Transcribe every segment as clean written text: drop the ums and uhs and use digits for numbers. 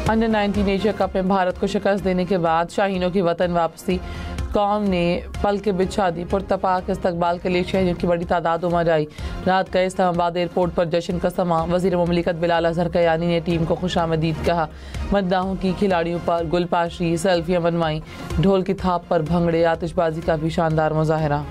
Under 19 Asia cup में भारत को शिकस्त देने के बाद शाहीनों की वतन वापसी, कौम ने पल के बिछा दी पुरतपाक इस्तकबाल के लिए शहरियों की बड़ी तादाद उमड़ आई। रात का इस्लामाबाद एयरपोर्ट पर जश्न का समा। वज़ीर मुमलिकत बिलाल अज़हर कयानी ने टीम को खुशामदीद कहा। मद्दाहों की खिलाड़ियों पर गुलपाशी, सेल्फियां बनवाई। ढोल की थाप पर भंगड़े, आतिशबाजी का भी शानदार मुजाहरा।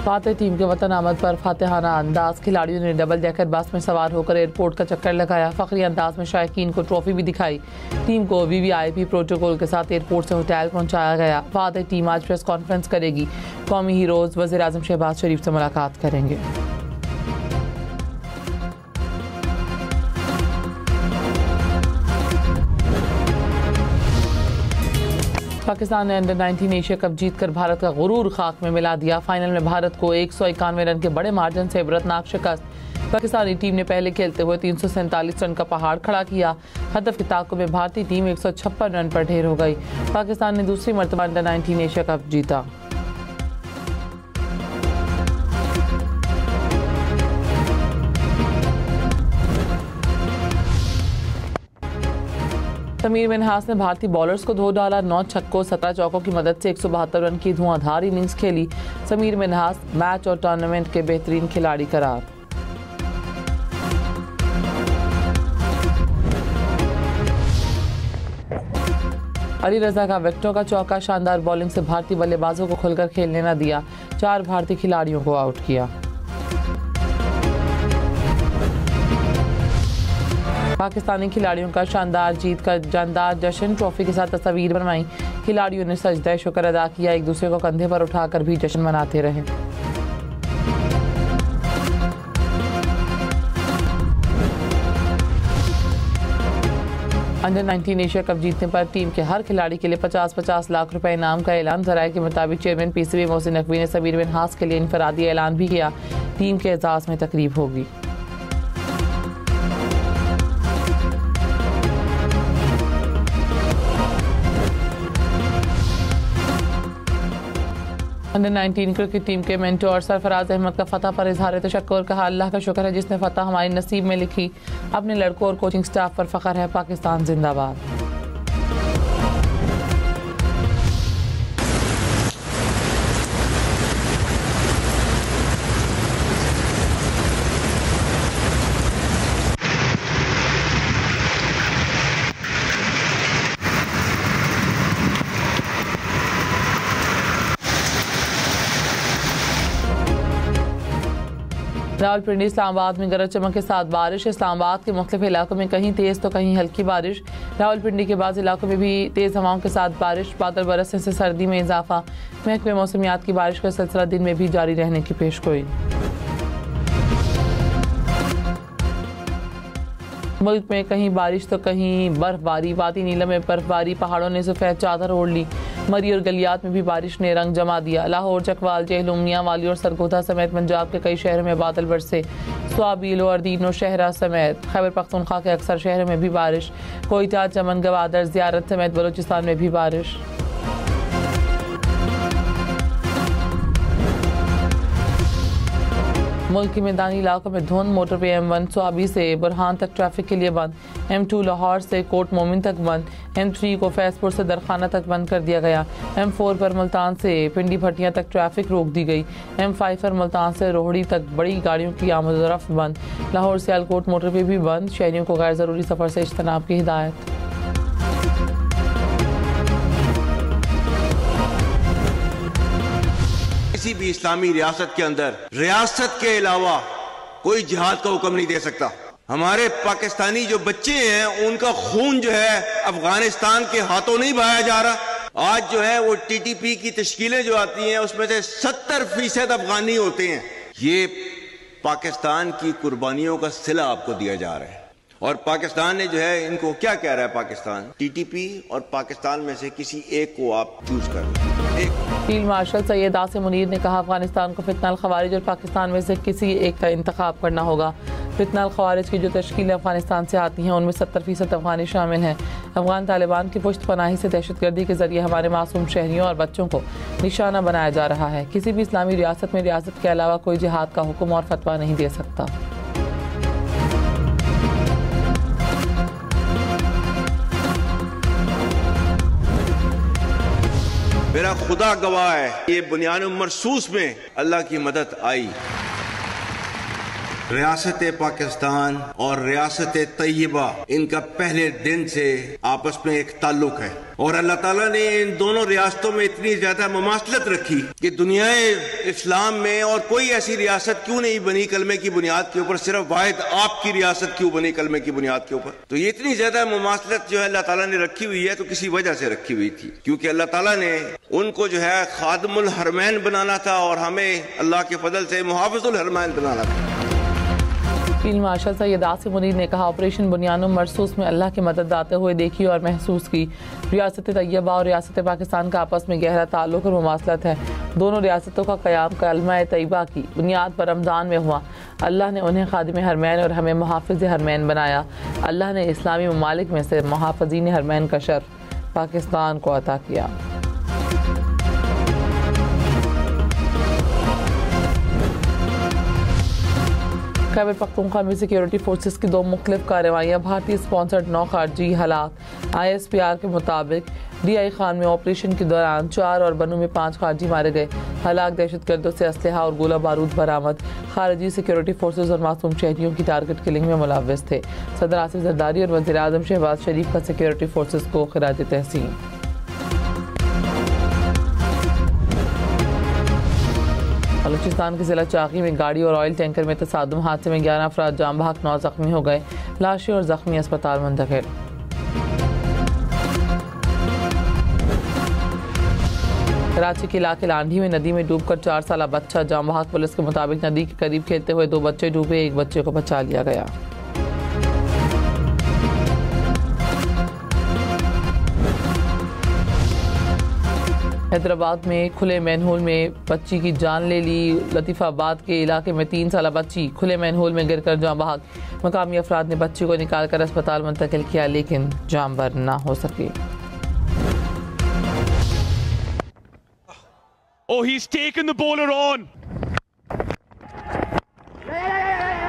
फातेह टीम के वतन आमद पर फातिहाना अंदाज, खिलाड़ियों ने डबल डेकर बस में सवार होकर एयरपोर्ट का चक्कर लगाया। फखरी अंदाज में शायकीन को ट्रॉफी भी दिखाई। टीम को VVIP प्रोटोकॉल के साथ एयरपोर्ट से होटल पहुंचाया गया। फातेह टीम आज प्रेस कॉन्फ्रेंस करेगी। कौमी हीरोज वज़ीर आज़म शहबाज शरीफ से मुलाकात करेंगे। पाकिस्तान ने अंडर 19 एशिया कप जीतकर भारत का गुरूर खाक में मिला दिया। फाइनल में भारत को 191 रन के बड़े मार्जिन से इबरतनाक शिकस्त। पाकिस्तानी टीम ने पहले खेलते हुए 347 रन का पहाड़ खड़ा किया। हदफ की ताक़ुब में भारतीय टीम 156 रन पर ढेर हो गई। पाकिस्तान ने दूसरी मरतबा अंडर 19 एशिया कप जीता। समीर मिन्हास ने भारतीय बॉलर्स को धो डाला। 9 छक्कों 17 चौकों की मदद से 172 रन की धुआंधार इनिंग्स खेली। समीर मिन्हास मैच और टूर्नामेंट के बेहतरीन खिलाड़ी करार। अली रजा का विकेटों का चौका, शानदार बॉलिंग से भारतीय बल्लेबाजों को खुलकर खेलने न दिया। 4 भारतीय खिलाड़ियों को आउट किया। पाकिस्तानी खिलाड़ियों का शानदार जीत का जानदार जश्न, ट्रॉफी के साथ तस्वीर बनवाई। खिलाड़ियों ने सजदा शुक्र अदा किया। एक दूसरे को कंधे पर उठाकर भी जश्न मनाते रहे। अंडर 19 एशिया कप जीतने पर टीम के हर खिलाड़ी के लिए 50-50 लाख रुपए इनाम का ऐलान। ज़राए के मुताबिक चेयरमैन PCB मोहसिन नकवी ने समीर मिन्हास के लिए इनफरादी ऐलान भी किया। टीम के एजाज़ में तकरीब होगी। अंडर 19 क्रिकेट टीम के मेंटोर सरफराज अहमद का फतह पर इजहार तशक्कुर। कहा, अल्लाह का शुक्र है जिसने फतह हमारे नसीब में लिखी। अपने लड़कों और कोचिंग स्टाफ पर फख्र है। पाकिस्तान जिंदाबाद। रावलपिंडी इस्लामाबाद में गरज चमक के साथ बारिश। इस्लामाबाद के मुख्तलिफ इलाकों में कहीं तेज़ तो कहीं हल्की बारिश। रावलपिंडी के बाज़ इलाकों में भी तेज़ हवाओं के साथ बारिश। बादल बरसने से सर्दी में इजाफा। महकमे मौसमियात की बारिश का सिलसिला दिन में भी जारी रहने की पेशगोई। मुल्क में कहीं बारिश तो कहीं बर्फबारी। वादी नीलम में बर्फबारी, पहाड़ों ने सफ़ेद चादर ओढ़ ली। मरी और गलियात में भी बारिश ने रंग जमा दिया। लाहौर, चकवाल, जेहलूम, मियांवाली और सरगोधा समेत पंजाब के कई शहरों में बादल बरसे। स्वाबी, लोअरदीन और शहरा समेत खैबर पख्तूनख्वा के अक्सर शहरों में भी बारिश। कोयटा, चमन, गवादर, ज़ियारत समेत बलूचिस्तान में भी बारिश। मुल्क के मैदानी इलाकों में धुंध। मोटरवे M1 स्वाबी से बुरहान तक ट्रैफिक के लिए बंद। M2 लाहौर से कोट मोमिन तक बंद। M3 को फैजपुर से दरखाना तक बंद कर दिया गया। M4 पर मुल्तान से पिंडी भटियां तक ट्रैफिक रोक दी गई। M5 पर मुल्तान से रोहड़ी तक बड़ी गाड़ियों की आमद-ओ-रफ्त बंद। लाहौर से सियालकोट मोटरवे भी बंद। शहरियों को गैर ज़रूरी सफ़र से इज्तनाब की हिदायत। किसी भी इस्लामी रियासत के अंदर रियासत के अलावा कोई जिहाद का हुक्म नहीं दे सकता। हमारे पाकिस्तानी जो बच्चे हैं उनका खून जो है अफगानिस्तान के हाथों नहीं बहाया जा रहा। आज जो है वो TTP की तश्कीलें जो आती हैं उसमें से 70% अफगानी होते हैं। ये पाकिस्तान की कुर्बानियों का सिला आपको दिया जा रहा है। और पाकिस्तान ने जो है इनको क्या कह रहा है, पाकिस्तान TTP और पाकिस्तान में से किसी एक को आप चूज कर लें। फील्ड मार्शल सैयद आसिम मुनीर ने कहा, अफगानिस्तान को फितनाल खवारिज और पाकिस्तान में से किसी एक का इंतखाब करना होगा। फितनाल खवारिज की जो तश्कीलें अफगानिस्तान से आती हैं उनमें 70% अफगानी शामिल हैं। अफगान तालिबान की पुश्त पनाही से दहशतगर्दी के जरिए हमारे मासूम शहरियों और बच्चों को निशाना बनाया जा रहा है। किसी भी इस्लामी रियासत में रियासत के अलावा कोई जिहाद का हुक्म और फतवा नहीं दे सकता। मेरा खुदा गवाह है, ये बुनियान मरसूस में अल्लाह की मदद आई। रियासत पाकिस्तान और रियासत तैयबा, इनका पहले दिन से आपस में एक ताल्लुक है और अल्लाह ताला ने इन दोनों रियासतों में इतनी ज्यादा मुमासलत रखी कि दुनियाए इस्लाम में और कोई ऐसी रियासत क्यों नहीं बनी कलमे की बुनियाद के ऊपर, सिर्फ वाहिद आपकी रियासत क्यों बनी कलमे की बुनियाद के ऊपर। तो ये इतनी ज्यादा मुमासलत जो है अल्लाह ताला ने रखी हुई है, तो किसी वजह से रखी हुई थी, क्योंकि अल्लाह ताला ने उनको जो है खादिमुल हरमैन बनाना था और हमें अल्लाह के फजल से मुहाफिजुल हरमैन बनाना था। फील्ड मार्शल सैयद आसिम मुनीर ने कहा, ऑपरेशन बुनियान मरसूस में अल्लाह की मदद आते हुए देखी और महसूस की। रियासत तैयबा और रियासत पाकिस्तान का आपस में गहरा ताल्लुक और मुमासलत है। दोनों रियासतों का क़याम कलमा तैयबा की बुनियाद पर रमज़ान में हुआ। अल्लाह ने उन्हें खादिम हरमैन और हमें मुहाफ़िज़ हरमैन बनाया। अल्लाह ने इस्लामी ममालिक में से मुहाफ़िज़ीन हरमैन का शर्फ़ पाकिस्तान को अता किया। खैबर पख्तूनख्वा में सिक्योरिटी फोर्सेस की 2 मुख्तलिफ कार्रवाइयाँ, भारतीय स्पॉन्सर्ड 9 खारजी हालात। ISPR के मुताबिक DI खान में ऑपरेशन के दौरान 4 और बनू में 5 खारजी मारे गए। हलाक दहशतगर्दों से असलहा और गोला बारूद बरामद। खारजी सिक्योरिटी फोर्सेस और मासूम शहरियों की टारगेट किलिंग में मुलव्वस थे। सदर आसिफ जरदारी और वज़ीर आज़म शहबाज शरीफ का सिक्योरिटी फोर्सेस को खिराज तहसीन। बलूचिस्तान के जिला चाकी में गाड़ी और ऑयल टैंकर में तसादुम, हादसे में 11 अफराद जाम बहक, 9 जख्मी हो गए। लाशें और जख्मी अस्पताल मुंतकिल। कराची के इलाके लांढी में नदी में डूबकर 4 साला बच्चा जाम बहक। पुलिस के मुताबिक नदी के करीब खेलते हुए 2 बच्चे डूबे, एक बच्चे को बचा लिया गया। हैदराबाद में खुले मैनहोल में बच्ची की जान ले ली। लतीफ़ाबाद के इलाके में 3 साला बच्ची खुले मैनहोल में गिरकर जाम बहक। मकामी अफराद ने बच्ची को निकालकर अस्पताल मुंतकिल किया, लेकिन जान बर ना हो सकी। Oh, he's taken the bowler on.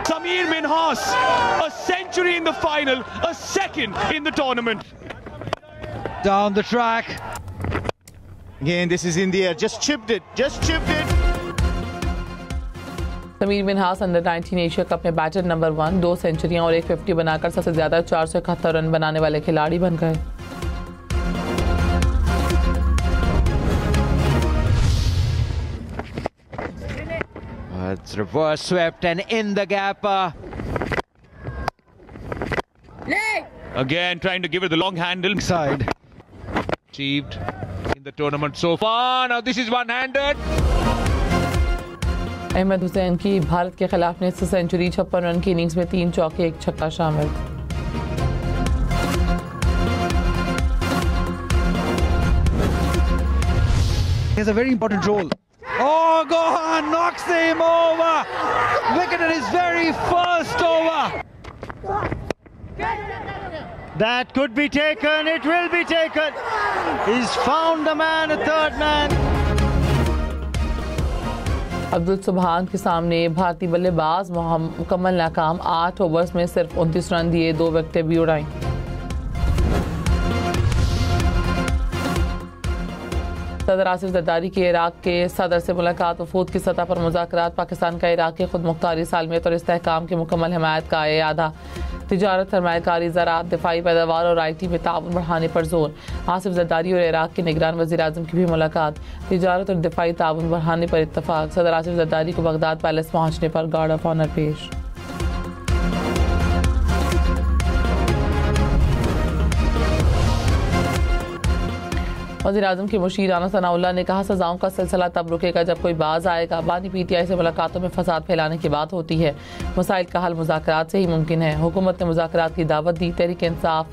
Samir Minhas, a century in the final, a second in the tournament. Down the track. Again, this is in the air. Just chipped it. Just chipped it. Sameer Minhas under 19 Asia cup में batter number 1, 2 सेंचुरियां और 150 बनाकर सबसे ज्यादा 471 run बनाने वाले खिलाड़ी बन गए। It's reverse swept and in the gap. Again, trying to give it the long handle. Side. Achieved in the tournament so far. Now this is one-handed. Ahmad Hussain की भारत के खिलाफ नेट सेंचुरी, 56 रन की इनिंग्स में 3 चौके 1 छक्का शामिल। He has a very important role. Oh, Gohan knocks him over. Wicket in his very first over. That could be taken. It will be taken. He's found the man, a third man. Abdul सुबहान के सामने भारतीय बल्लेबाज मुकम्मल नाकाम। 8 overs में सिर्फ 29 run दिए, 2 विकेटें भी उड़ाई। सदर आसिफ जरदारी की इराक के सदर से मुलाकात। वफूद की सतह पर मुज़ाकरात। पाकिस्तान का इराक की खुद मुख्तारी, सालमियत और इस्तेहकाम की मुकम्मल हिमायत का इरादा। तिजारत, सरमायाकारी, ज़राअत, दिफाई पैदावार और IT में ताउन बढ़ाने पर जोर। आसिफ जरदारी और इराक के निगरान वज़ीर आज़म की भी मुलाकात। तिजारत और दिफाई ताउन बढ़ाने पर इत्तफाक। सदर आसिफ जरदारी को बगदाद पैलेस पहुँचने पर गार्ड ऑफ ऑनर पेश। वज़ीर आज़म के मुशीर राना सनाउल्लाह ने कहा, सजाओं का सिलसिला तब रुकेगा जब कोई बाज आएगा। बानी PTI से मुलाकातों में फसाद फैलाने की बात होती है। मसाइल का हल मुज़ाकरात से ही मुमकिन है। हुकूमत ने मुज़ाकरात की दावत दी। तहरीक इंसाफ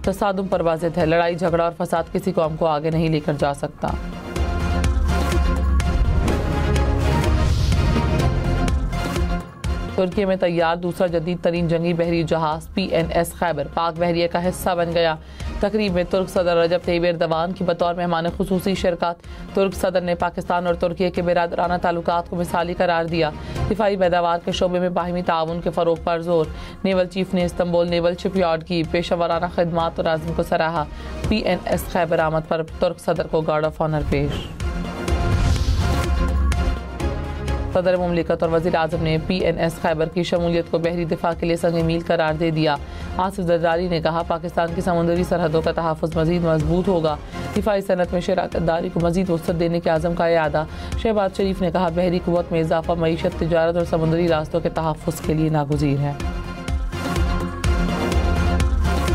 तसादुम पर वाज़िद है। लड़ाई झगड़ा और फसाद किसी कौम को आगे नहीं लेकर जा सकता। तुर्की में तैयार दूसरा जदीद तरीन जंगी बहरी जहाज PNS खैबर पाक बहरिया का हिस्सा बन गया। तकरीब में तुर्क सदर रजब तैयब एर्दवान की बतौर मेहमान खुसूसी शिरकत। तुर्क सदर ने पाकिस्तान और तुर्की के बिरादराना ताल्लुकात को मिसाली करार दिया। दिफाई पैदावार के शोबे में बाहिमी ताउन के फरोग पर जोर। नेवल चीफ ने इस्तांबुल नेवल शिपयार्ड की पेशावराना खिदमात और आज़म को सराहा। PNS खैबर आमद पर तुर्क सदर को गार्ड ऑफ ऑनर पेश। सदर मुमलिकत और वज़ीर आज़म ने PNS खैबर की शमूलियत को बहरी दिफा के लिए संग मील करार दे दिया। आसिफ जरदारी ने कहा पाकिस्तान की समुद्री सरहदों का तहफ़्फ़ुज़ मज़ीद मजबूत होगा। दिफाई सनत में शराकत दारी को मज़ीद वसअत देने के आज़म का यादा। शहबाज शरीफ ने कहा बहरी क़ुव्वत में इजाफ़ा मईशत, तिजारत और समुद्री रास्तों के तहफ़्फ़ुज़ के लिए नागुज़ीर है।